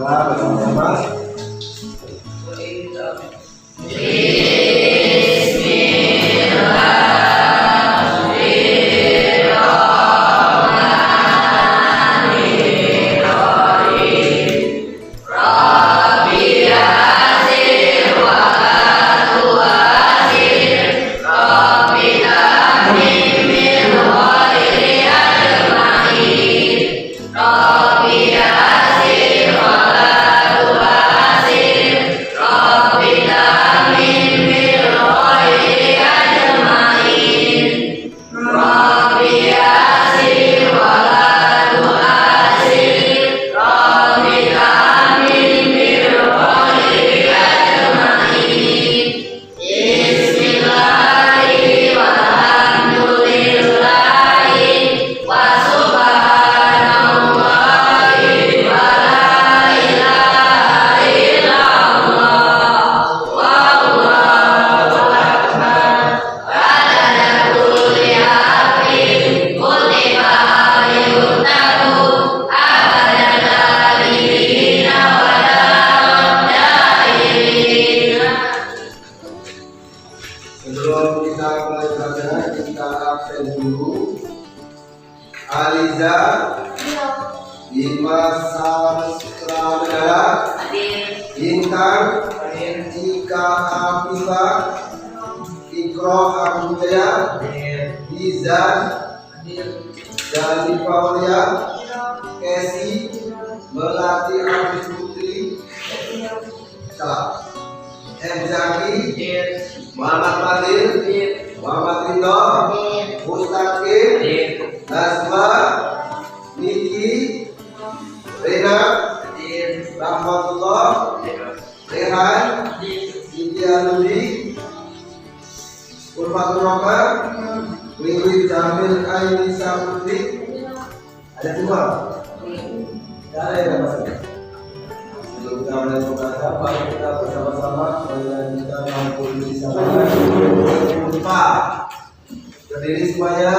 Berdoa bersama-sama. Sebelum kita mulai belajar, kita absen dulu. Aliza, Dimas Sastra Negara, Intan, Cika Afifah, Ikro Abdujaya, Izan, Jadi Paulia, Kesi, Melati Abdi Putri, salah. M. Zaki, Muhammad Fadil, Muhammad Ridho, Mustaqim, Nazwa, Niki, Rena, Rahmatullah, Rehan, Siti Aludi, Urfatul Roka, Wiwi Jamil Ainisa Putri. Ada semua? Ada yang masuk. Sebelum kita mulai membaca, mari kita bersama-sama kita mampu bersama. Lupa berdiri semuanya.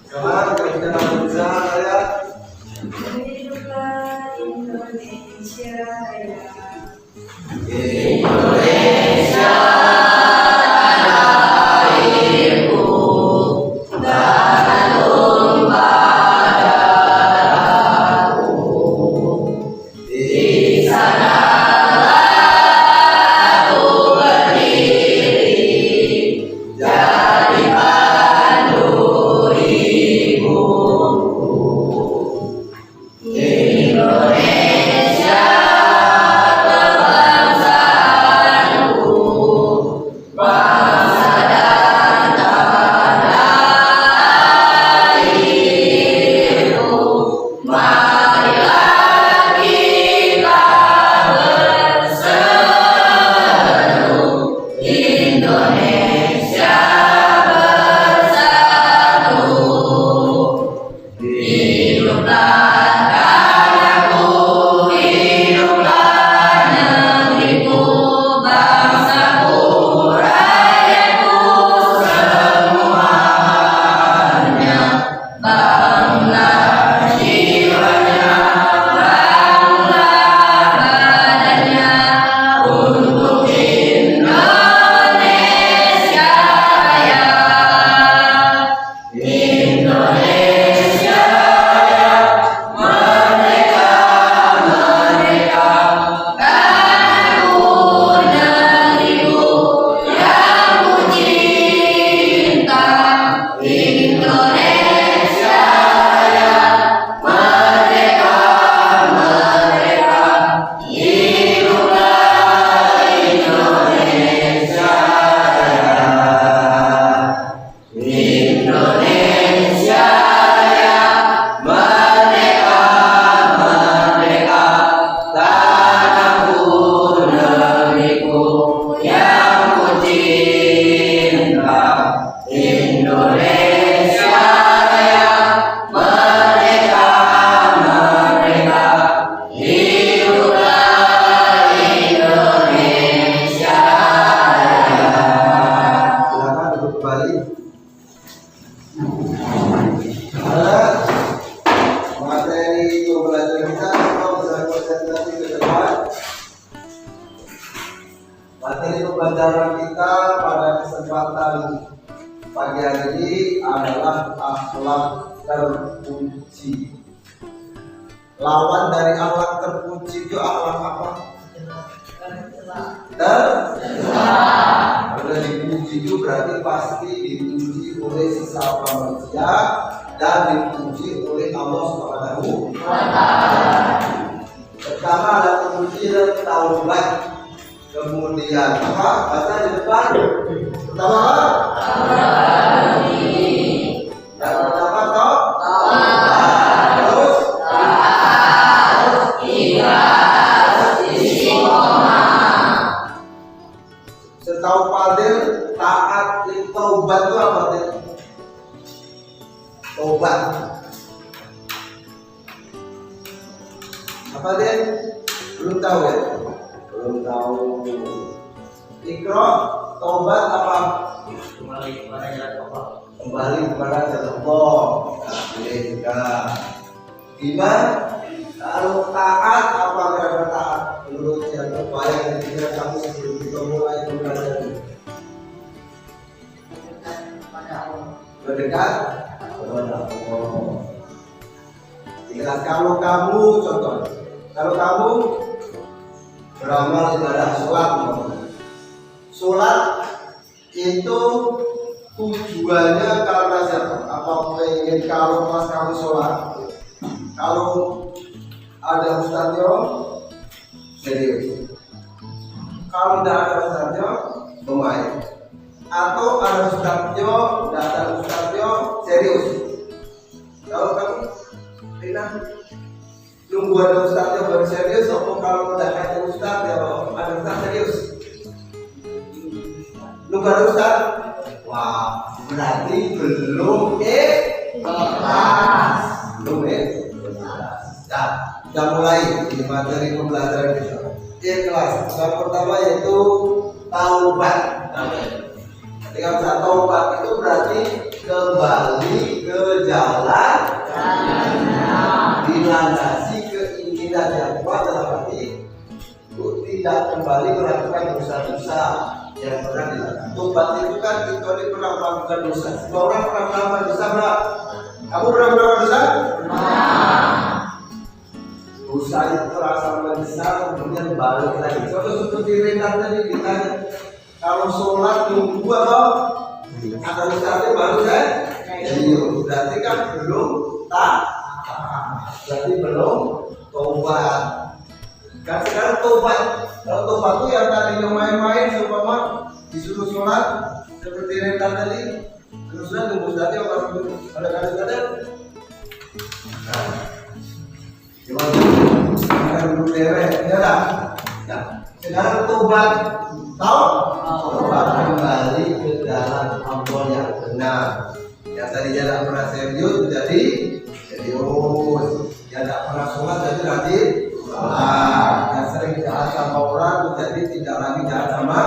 Sekarang kita baca ayat. Hiduplah Indonesia Raya. Indonesia. Indonesia berbangsa pembelajaran kita pada kesempatan pagi hari ini adalah akhlak terpuji. Lawan dari akhlak terpuji itu akhlak apa? Kalau dipuji itu berarti pasti dipuji oleh sesama manusia dan dipuji oleh Allah Subhanahu wa Ta'ala. Pertama ada puji dan taubat. Kemudian apa? Baca di depan. Pertama apa? Yang pertama taubat. Terus setahu Fadil, taat taubat itu apa? Taubat apa dia? Belum tahu ya? Belum tahu. Ikra, taubat apa? Kembali kepada jalan Allah. Kembali kepada jalan Allah. Boleh juga. Iman, kalau taat apa kata taat? Menurut yang terbaik yang dikira kamu sebelum kita mulai belajar ini. Berdekat kepada Allah. Jika kalau kamu contoh, kalau kamu beramal ibadah sholat itu tujuannya karena siapa? Apa pengen kalau pas kamu sholat, kalau ada ustadznya serius, kalau tidak ada ustadznya pemain, atau ada ustadznya tidak ada ustadznya serius. Kalau kamu nunggu ada ustadznya baru serius, atau kalau tidak ada ustadz ya ada ustadz serius. Nunggu ada ustadz, wah berarti belum ikhlas. Belum ikhlas. Nah, kita mulai di materi pembelajaran kita. Ikhlas. Yang pertama yaitu taubat. Ketika bisa taubat itu berarti kembali ke jalan dilandasi keinginan yang kuat dalam hati, tidak kembali melakukan dosa-dosa yang pernah dilakukan. Tobat itu kan kecuali pernah melakukan dosa. Semua orang pernah melakukan dosa, bro. Kamu pernah melakukan dosa? Dosa itu terasa membesar, kemudian balik lagi. Contoh seperti Renat tadi ditanya, kalau sholat nunggu apa? Ada ustadznya baru saya. Jadi berarti kan belum berarti belum tobat. Kan sekarang tobat. Kalau tobat itu yang tadinya main-main seumpama disuruh sholat seperti Renat tadi, terusnya nunggu ustadznya apa? Ada kadang-kadang. Gimana dulu derek, ya dah. Nah, sekarang tobat, tahu? Tobat kembali ke jalan Allah yang benar. Yang tadinya tidak pernah serius menjadi serius. Yang tidak pernah sholat jadi rajin sholat. Yang sering jahat sama orang menjadi tidak lagi jahat sama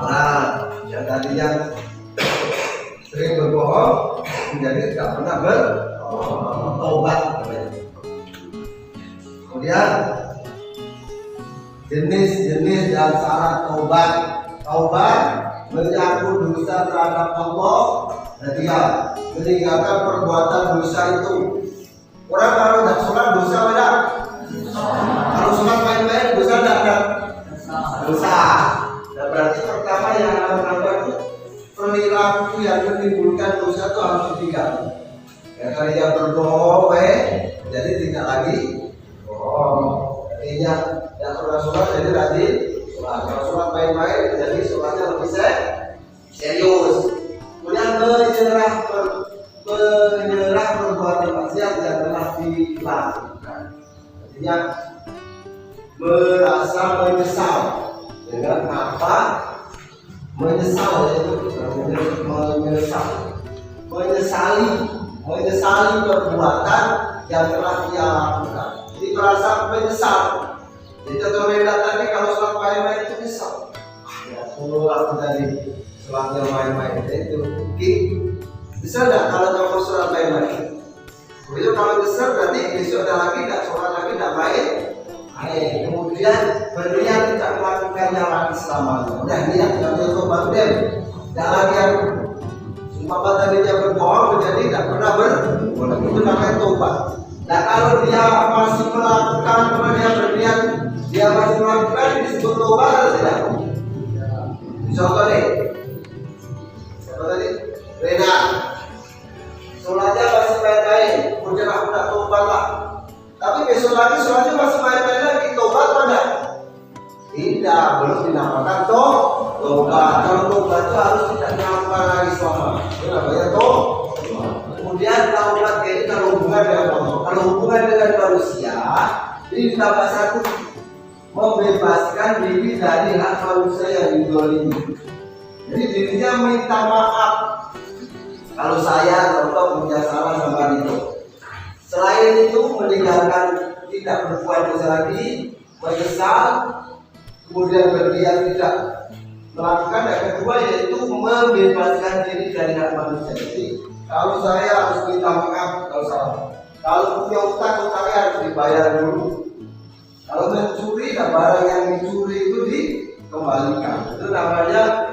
orang. Yang tadinya sering berbohong menjadi tidak pernah bertobat. Kemudian jenis-jenis dan syarat taubat. Taubat menyangkut dosa terhadap Allah dan dia meninggalkan perbuatan dosa itu. Orang kalau tidak sholat dosa beda. Kalau sholat main-main dosa tidak? Dosa. Dan berarti pertama yang harus dilakukan itu perilaku yang menimbulkan dosa itu harus ditinggalkan. Ya, kalau dia berbohong, jadi tidak lagi. Artinya yang pernah sholat jadi rajin sholat. Kalau sholat main-main jadi sholatnya lebih serius. Kemudian menyerah perbuatan maksiat yang telah dilakukan. Artinya merasa menyesal dengan apa? Menyesal yaitu menyesali perbuatan yang telah dia lakukan. Jadi merasa menyesal. Jadi contoh Renda tadi kalau sholat main-main itu nyesal. Ya aku tadi sholatnya main-main itu mungkin bisa nggak kalau kamu sholat main-main? Begitu kalau nyesal berarti besok ada lagi tidak sholat lagi tidak main. Kemudian berniat tidak melakukannya lagi selamanya. Udah niat nggak boleh tobat deh. Jangan yang umpama tadi dia berbohong menjadi tidak pernah berbohong, itu namanya tobat. Nah kalau dia masih melakukan, kalau dia berniat dia masih melakukan, disebut tobat atau tidak? Contoh nih, siapa tadi? Rena, sholatnya masih main-main, kemudian aku tak tobat lah. Tapi besok lagi sholatnya masih main-main lagi, tobat pada? Tidak, belum dinamakan tobat. Kalau tobat itu harus tidak dilakukan lagi selama. Itu namanya tobat. Kemudian taubat ini kalau hubungan dengan Allah, kalau hubungan dengan manusia, ini ditambah satu, membebaskan diri dari hak manusia yang dizalimi. Jadi dirinya minta maaf. Kalau saya contoh punya salah sama itu. Selain itu meninggalkan tidak berbuat dosa lagi, menyesal, kemudian berniat tidak melakukan. Yang kedua yaitu membebaskan diri dari hak manusia. Jadi kalau saya harus minta maaf kalau salah. Kalau punya utang-utangnya harus dibayar dulu. Kalau mencuri, nah barang yang dicuri itu dikembalikan. Itu namanya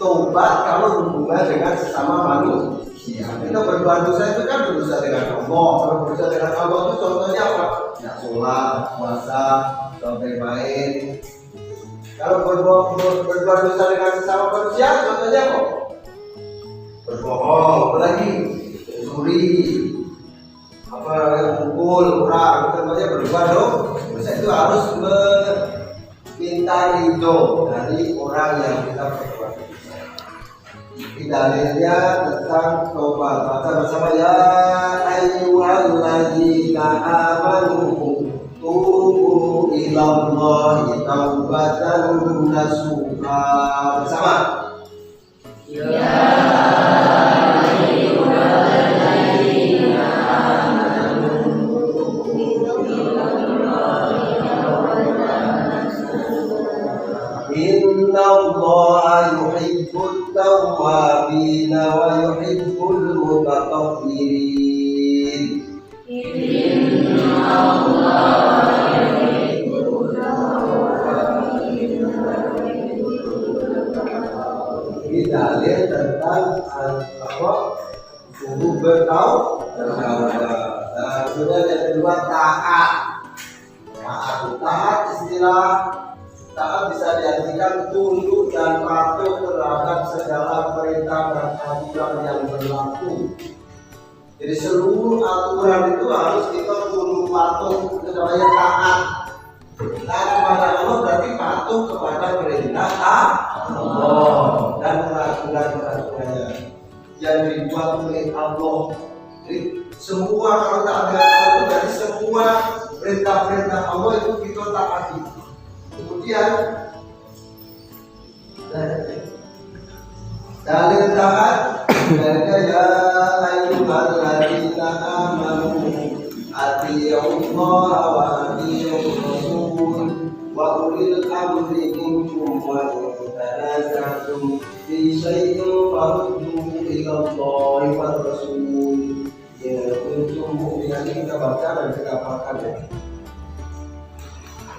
tobat kalau hubungan dengan sesama manusia. Kita berbuat dosa itu kan berusaha dengan Allah. Kalau berusaha dengan Allah itu contohnya apa? Ya sholat, puasa, sampai main. Kalau berbuat dosa dengan sesama manusia, contohnya apa? Berbohong, apalagi mencuri, apa mukul orang, contohnya berbuat dosa itu harus meminta ridho dari orang yang kita berbuat. Dalilnya tentang tobat. Baca bersama ya ayyuhalladzina amanu tubu ilallahi taubatan nasuha. Bersama ya ayyuhalladzina amanu tubu ilallahi taubatan nasuha. Innallaha yuhibbut التوابين ويحب المتطهرين. إن الله يحب التوابين ويحب المتطهرين. Ini dalil tentang apa? Suruh bertaubat. Nah, kemudian yang kedua taat. Taat istilah taat bisa diartikan tunduk dan patuh terhadap segala perintah dan aturan yang berlaku. Jadi seluruh aturan itu harus kita tunduk patuh, itu namanya taat. Taat kepada Allah berarti patuh kepada perintah Allah dan peraturan-peraturannya yang dibuat oleh Allah. Jadi semua kalau taat dengan Allah berarti semua perintah-perintah Allah itu kita taati. Kemudian dalil taat dalilnya ya ayyuhalladzina amanu atiiullaha wa atiiur rasul wa ulil amri minkum wa in tanaza'tum fi syai'in farudduhu ila Allahi war rasul in kuntum mu'minin. Kita baca dan kita pakai ya.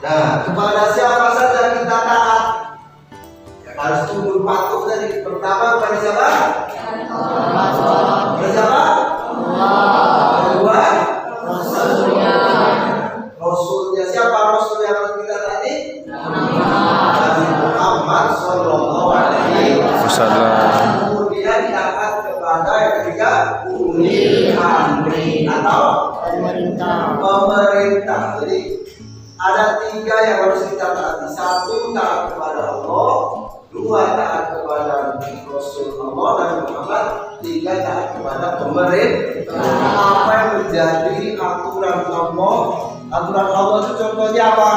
Nah, kepada siapa saja kita taat? Harus tunduk patuh tadi. Pertama kepada siapa? Kepada siapa? Kedua, Rasulnya. Rasulnya siapa? Rasul yang harus kita taati? Nabi Muhammad Sallallahu Alaihi Wasallam. Kemudian diangkat kepada yang ketiga ulil amri atau pemerintah. Jadi ada tiga yang harus kita taati. Satu, taat kepada Allah. Dua, taat kepada Rasul Allah dan Muhammad. Tiga, taat kepada pemerintah. Apa yang menjadi aturan Allah? Aturan Allah itu contohnya apa?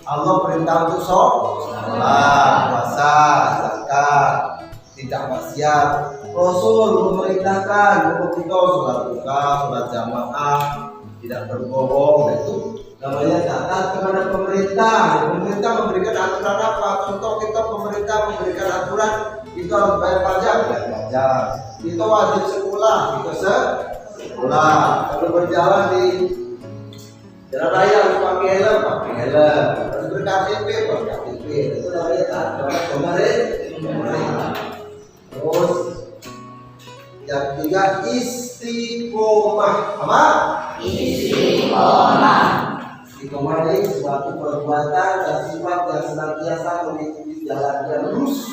Allah perintah untuk sholat, puasa, zakat, tidak maksiat. Rasul memerintahkan untuk kita sholat duha, sholat jamaah, tidak berbohong. Itu namanya taat kepada pemerintah. Pemerintah memberikan aturan apa? Contoh kita pemerintah memberikan aturan kita harus bayar pajak, bayar pajak. Kita wajib sekolah, kita sekolah. Kalau berjalan di Jalan raya harus pakai helm, harus berKTP, berKTP. Itu namanya aturan pemerintah. Terus yang ketiga istiqomah. Apa? Istiqomah. Istiqomah ini suatu perbuatan dan sifat yang senantiasa mengikuti jalan yang lurus.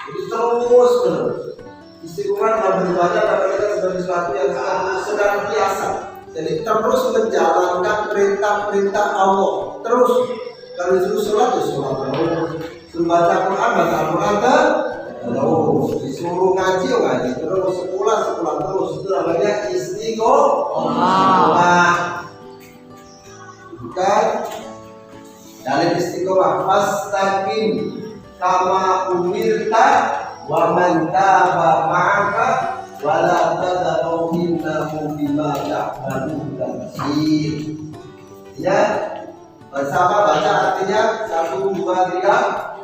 Jadi terus menerus. Istiqomah dalam beribadah dapat sebagai sesuatu yang senantiasa. Jadi terus menjalankan perintah-perintah Allah. Terus kalau disuruh sholat ya sholat terus. Disuruh baca Quran terus. Disuruh ngaji ya ngaji terus. Sekolah terus. Itu namanya istiqomah. Bukan dalil istiqomah. Fastaqim kama umirta wa man taba ma'aka wala tad'u innahu bima ta'malun basir. Ya, bersama baca artinya 1, 2, 3.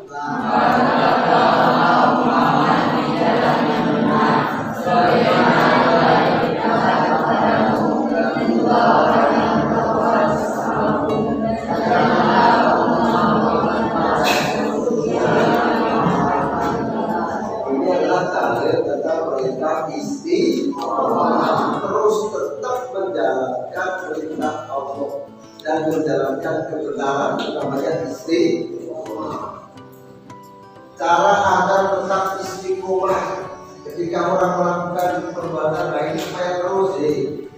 Ini adalah dalil tentang perintah istiqomah. Terus tetap menjalankan perintah Allah dan menjalankan kebenaran namanya istiqomah. Cara agar tetap istiqomah ketika orang melakukan perbuatan baik supaya terus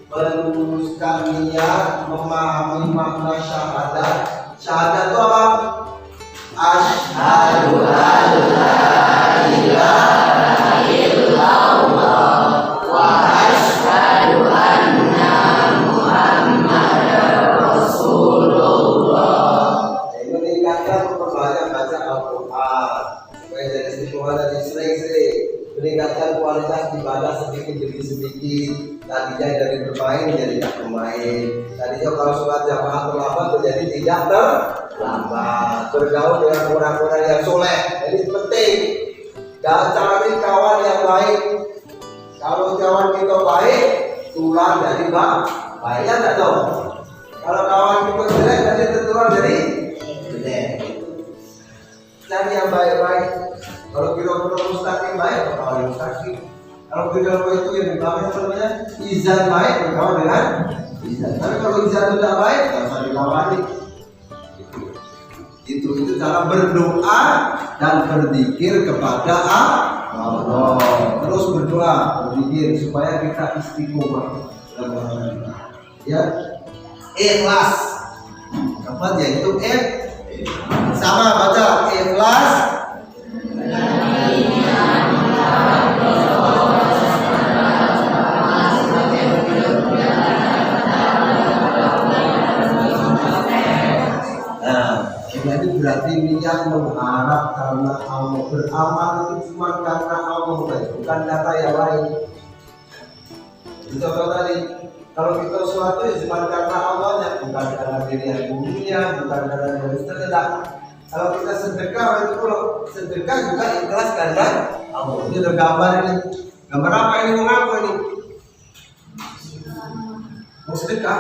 meluruskan niat, memahami makna syahadat. Syahadat itu apa? Asyhadu an la ilaha illallah wa asyhadu anna Muhammadar Rasulullah. Meningkatkan perbanyak baca Al-Quran supaya jadi istiqomah tadi sering-sering. Meningkatkan kualitas ibadah sedikit demi sedikit. Tadinya dari bermain menjadi tidak bermain. Tadinya kalau sholat jamaah terlambat menjadi tidak terlambat. Bergaul dengan orang-orang yang soleh. Jadi penting. Dan cari kawan yang baik. Kalau kawan kita baik, tulang dari baiknya tidak tahu. Kalau kawan kita jelek, nanti tertular dari jelek. Cari yang baik-baik. Kalau kita mustaqim baik, berkawan mustaqim. Kalau kita itu yang dipakai namanya izan baik, berkawan dengan izan. Tapi kalau izan tidak baik, tidak usah dikawani. Itu cara berdoa dan berzikir kepada Allah. Terus berdoa, berzikir supaya kita istiqomah. Ya, ikhlas. Keempat yaitu sama baca ikhlas. Itu berarti niat mengharap karena Allah, beramal itu cuma karena Allah, bukan karena yang lain. Contoh tadi, kalau kita sesuatu ya cuma karena Allahnya, bukan karena pilihan bumbunya, bukan karena yang tidak. Kalau kita sedekah itu kalau sedekah juga ikhlas karena Allah. Ini ada gambar ini. Gambar apa ini? Mau apa ini? Mau sedekah?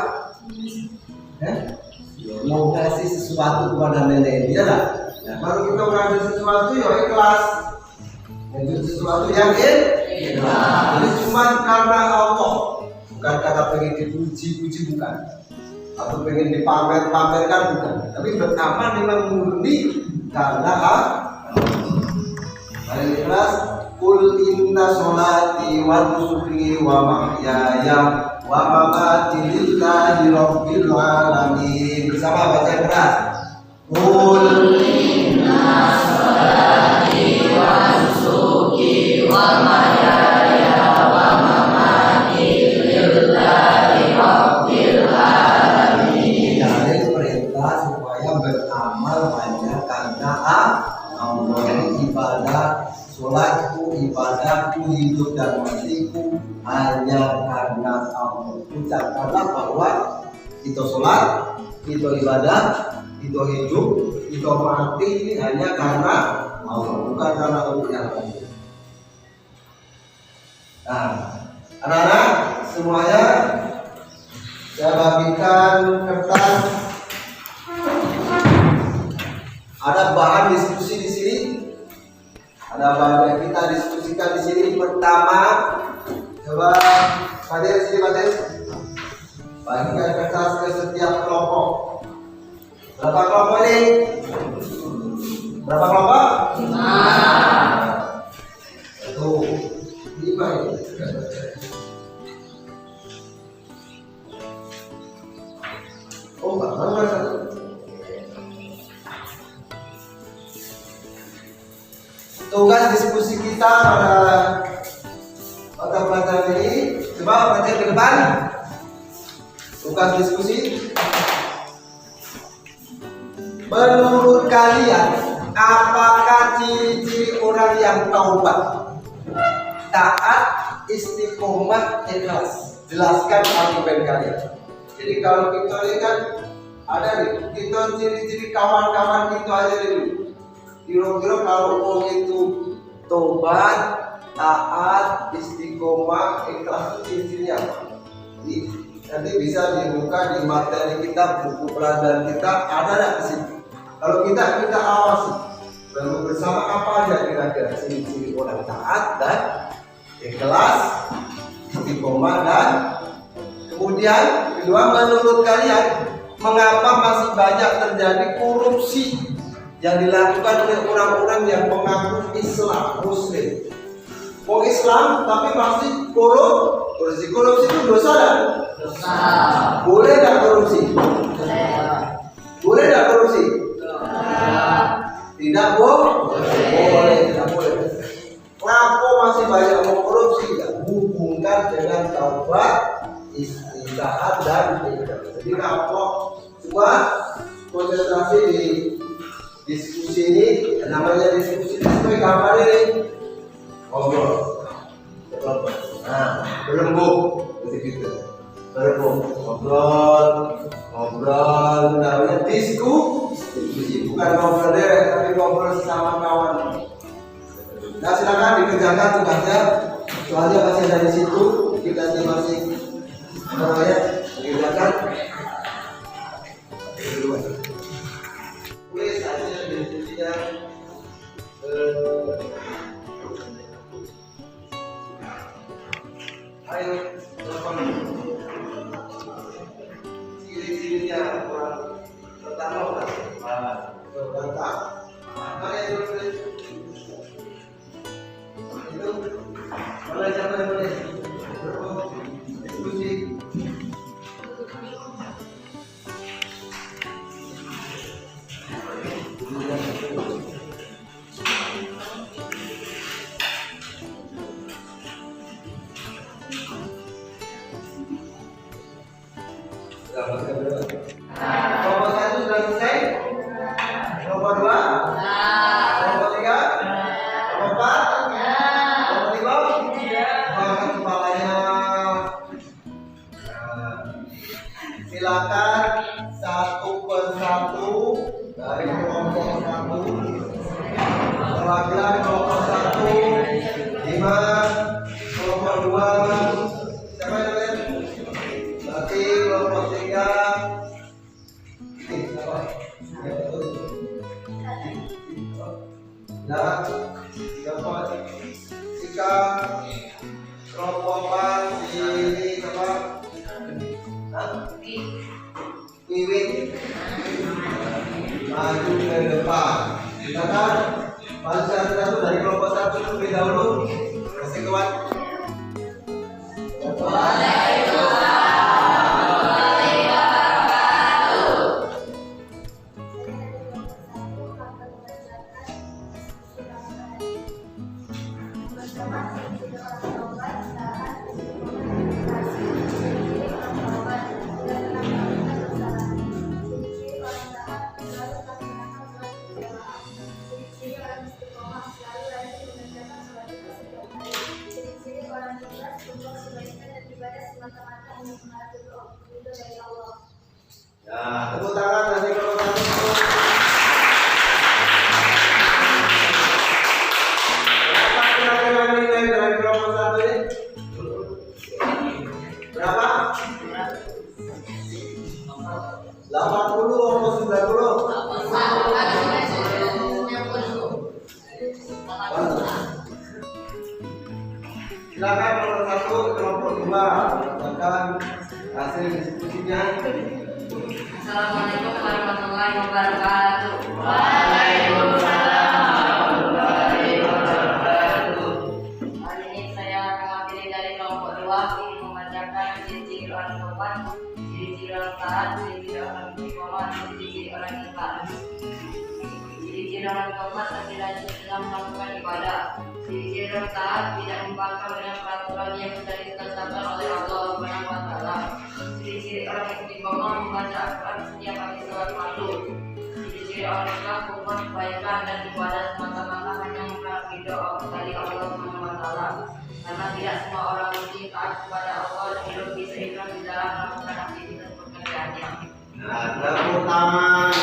Mau kasih sesuatu kepada nenek dia lah. Nah, baru kita ngasih sesuatu ya ikhlas. Itu sesuatu yang ikhlas. Jadi cuma karena Allah, bukan karena pengen dipuji-puji, bukan. Atau pengen dipamer-pamerkan, bukan. Tapi beramal memang murni karena Allah. Paling ikhlas. Qul inna sholati wa nusuki wa mahyaya wa mamati lillahi rabbil alamin. Bersama baca keras. Qul inna sholati wa nusuki wa mahyaya wa mamati lillahi rabbil alamin. Dari perintah supaya beramal hanya karena Allah. Ibadah sholat itu ibadahku, hidup dan matiku hanya karena Allah. Ucapkanlah bahwa kita sholat, kita ibadah, kita hidup, kita mati ini hanya karena Allah, bukan karena untuk yang lain. Nah, anak-anak semuanya Saya bagikan kertas. Ada bahan diskusi di sini. Ada bahan yang kita diskusikan di sini. Pertama, coba hadir sini, hadir. Bagikan kertas ke setiap kelompok. Berapa kelompok ini? Berapa kelompok? 5 ini. Oh, baru satu. Tugas diskusi kita pada pelajaran ini, coba baca ke depan. Tugas diskusi. Menurut kalian, apakah ciri-ciri orang yang taubat, taat, istiqomah, ikhlas? Jelaskan argumen kalian. Jadi kalau kita lihat ada nih, kita ciri-ciri kawan-kawan kita aja dulu. Kira-kira kalau orang itu tobat, taat, istiqomah, ikhlas itu ciri-cirinya apa? Nanti bisa dibuka di materi kita, buku pelajaran kita ada nggak di sini? Kalau kita awasi bersama apa aja kira-kira ciri-ciri orang taat dan ikhlas, istiqomah dan kemudian kedua, menurut kalian mengapa masih banyak terjadi korupsi yang dilakukan oleh orang-orang yang mengaku Islam Muslim? Mau Islam tapi masih korupsi. Korupsi itu dosa dan dosa. Boleh nggak korupsi? Boleh nggak korupsi? Tidak boleh, tidak boleh. Kenapa masih banyak mau korupsi? Tidak hubungkan dengan taubat, istirahat dan ibadah. Jadi kenapa semua konsentrasi di diskusi ini? Namanya diskusi sesuai gambar ini. Ngobrol, berembuk, begitu. Berembuk, ngobrol, namanya diskusi, bukan ngobrol deh, tapi ngobrol sama kawan. Nah, silakan dikerjakan tugasnya, soalnya masih ada di situ, kita masih namanya dikerjakan. Tulis hasil diskusinya. Ayo, telepon. Ciri-cirinya orang pertama apa? Apa yang boleh? Itu boleh siapa yang boleh? Diskusi. Kelompok 1 sudah selesai? Kelompok 2? Kelompok 3? Kelompok 4? Kelompok 5? Angkat kepalanya. Silakan satu persatu dari kelompok 1. Perwakilan kelompok 1 5, kelompok 2 siapa namanya? Berarti kelompok 3 ini siapa? Ya betul. Nah, kelompok 3 kelompok 4 ini siapa? Wiwit maju ke depan. Silakan maju satu dari kelompok 1 terlebih dahulu. Kasih kawan. Nah, tepuk tangan dari kelompok 1. Berapa kira-kira nilai dari kelompok 1 ini? Berapa? wabarakatuh. Hari ini saya mewakili dari kelompok 2 ingin membacakan ciri-ciri orang tobat, ciri-ciri orang taat, ciri-ciri orang istiqomah, ciri-ciri orang ikhlas. Ciri-ciri orang tobat adalah sedang melakukan ibadah. Ciri-ciri orang taat tidak membangkang dengan peraturan yang sudah ditetapkan oleh Allah Subhanahu wa taala. Ciri-ciri orang istiqomah membaca Al-Quran setiap habis sholat maghrib. Ciri-ciri orang ikhlas membuat kebaikan dan ibadah semata-mata hanya mengharap ridho dari Allah Subhanahu wa taala. Karena tidak semua orang mesti taat kepada Allah dan hidup bisa ikhlas di dalam melakukan aktivitas pekerjaannya. Nah, tepuk tangan.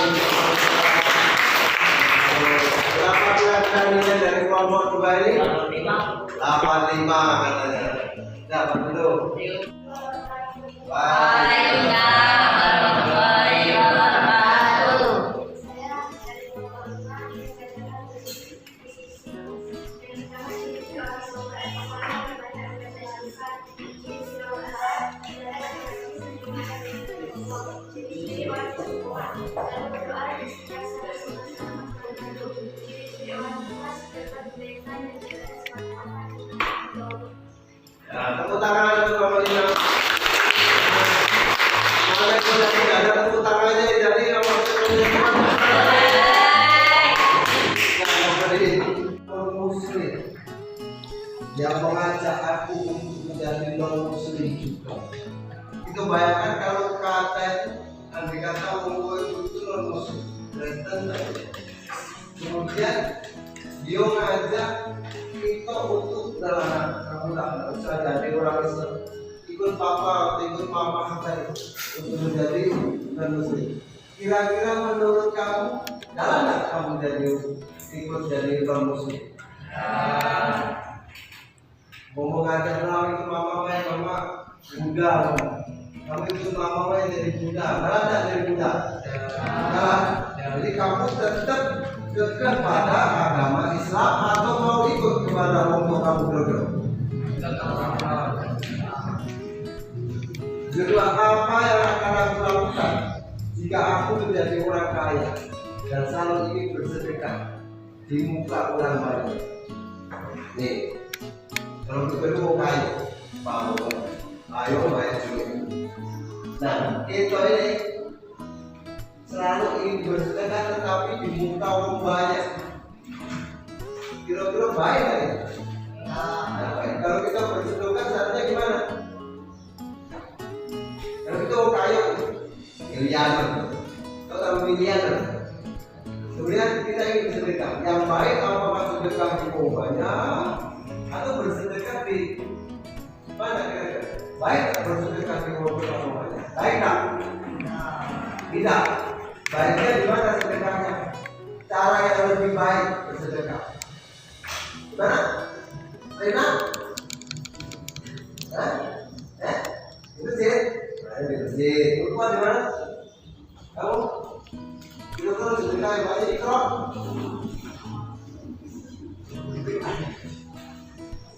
Berapa pelajarannya dari kelompok 2 ini? 85 katanya. Dapat belum? Waalaikumsalam warahmatullahi wabarakatuh. Nah, tepuk tangan untuk kelompok 5. Mana yang tidak ada tepuk tangannya dari kelompok 5. Muslim yang mengajak aku untuk menjadi non-muslim juga. Itu bayangkan kalau kata itu andai kata orang itu non-muslim, Kristen. Kemudian dia ngajak kita untuk dalam kamu tak usah jadi orang Islam, ikut papa atau ikut mama saya untuk menjadi non-muslim. Kira-kira menurut kamu dalam tak kamu ikut jadi non-muslim? Mau mengajak orang itu mama Buddha, kamu ikut mama jadi Buddha, dalam tak jadi Buddha? Jadi kamu tetap dekat pada agama Islam atau mau ikut kepada untuk kamu bergerak? Kedua, apa yang akan aku lakukan jika aku menjadi orang kaya dan selalu ingin bersedekah di muka orang banyak? Nih, kalau kita mau kaya, ayo maju. Nah, kita ini selalu ingin bersedekah tetapi di muka orang banyak. Kira-kira baik kan? Nah, baik. Kalau kita bersedekah saatnya gimana? Kalau kita mau kaya miliaran atau miliaran, kemudian kita ingin bersedekah. Yang baik apakah sedekah di banyak atau bersedekah di mana kira-kira? Baik bersedekah di banyak? Baik tak? Tidak. Baiknya di mana sedekahnya? Cara yang lebih baik bersedekah. Gimana? Rina? Itu sih. Di masjid. Lupa di mana? Kamu? Kira-kira sedekah yang banyak ikrar?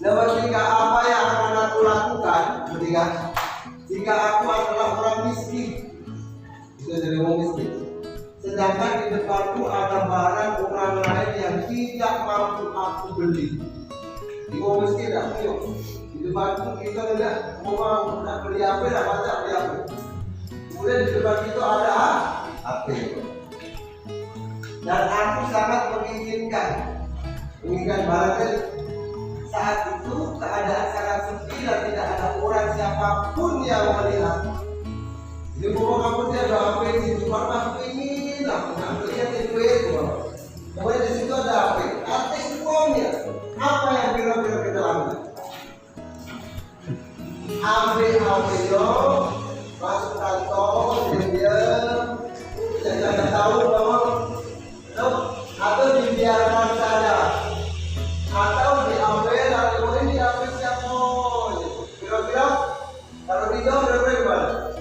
Nah, ketika apa yang akan aku lakukan ketika aku adalah orang miskin, itu jadi orang miskin. Sedangkan di depanku ada barang orang lain yang tidak mampu aku beli. Di orang miskin tak punya. Di depanku kita tidak mau nak beli apa, nak baca beli apa. Kemudian di depan kita ada HP. Dan aku sangat menginginkan barangnya. Saat itu keadaan sangat sepi dan tidak ada orang siapapun yang melihat. Jadi bawa kamu dia ada HP di depan masuk ingin lah, nak lihat itu. Kemudian di situ ada HP, artis semuanya. Apa yang kira-kira kita lakukan? Ambil HP yo, masuk kantor, diam, jangan tahu bahwa atau dibiarkan saja. Atau diambil lalu ini diambil siapa? Kira-kira kalau tidak berapa gimana?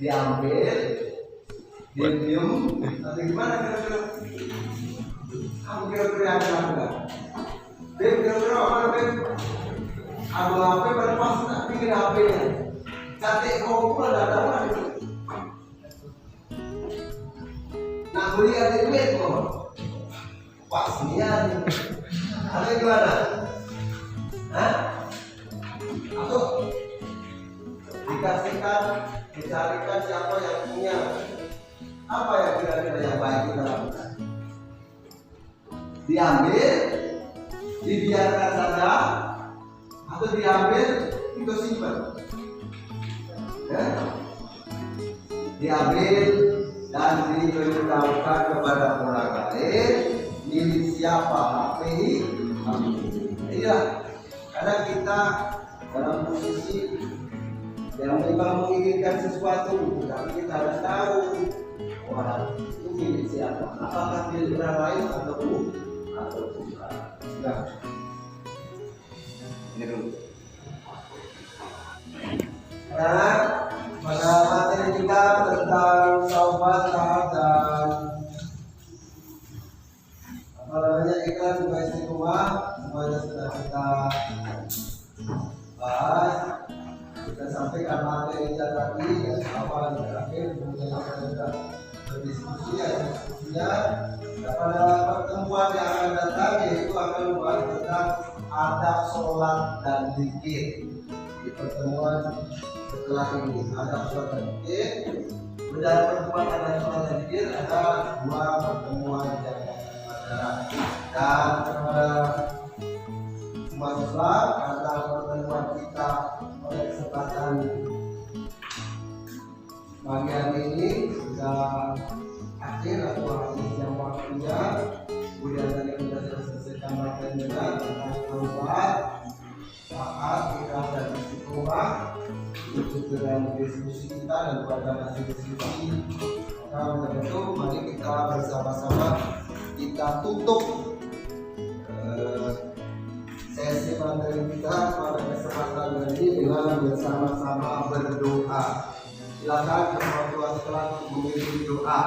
Diambil, diam, nanti gimana kira-kira? Kamu kira-kira yang lakukan? Kira-kira apa? Ambil HP berlepas tak bikin HP-nya. Kate kau pula dah tahu kan? Nak beli ada duit kau? Pas nian. Ada gimana? Hah? Atau dikasihkan, dicarikan siapa yang punya? Apa yang kira-kira yang baik kita lakukan? Diambil, dibiarkan saja, atau diambil, kita simpan. Ya? Diambil dan diberitahukan kepada orang lain milik siapa HPI. Iya, karena kita dalam posisi yang memang menginginkan sesuatu, tapi kita harus tahu orang itu milik siapa. Apakah milik orang lain atau bukan? Nah, ini dulu. Karena pada materi kita tentang taubat dan apa namanya ikhlas juga istiqomah, semuanya sudah kita bahas. Kita sampaikan materinya tadi dan awal dan akhir, kemudian kita sudah berdiskusi diskusinya. Dan pada pertemuan yang akan datang yaitu akan membahas tentang adab sholat dan zikir. Di pertemuan setelah ini adab sholat dan zikir. Dalam pertemuan adab sholat dan zikir ada 2 pertemuan yang ada. Dan kepada umat Islam ada pertemuan kita pada kesempatan pagi hari ini sudah akhir atau habis yang waktunya. Kemudian tadi kita sudah selesaikan materinya tentang taubat, taat, ikhlas dan istiqomah. Itu dalam diskusi kita dan pada hasil diskusi. Maka untuk itu mari kita bersama-sama kita tutup sesi materi kita pada kesempatan ini dengan bersama-sama berdoa. Silakan kepada Tuhan setelah mengirim doa.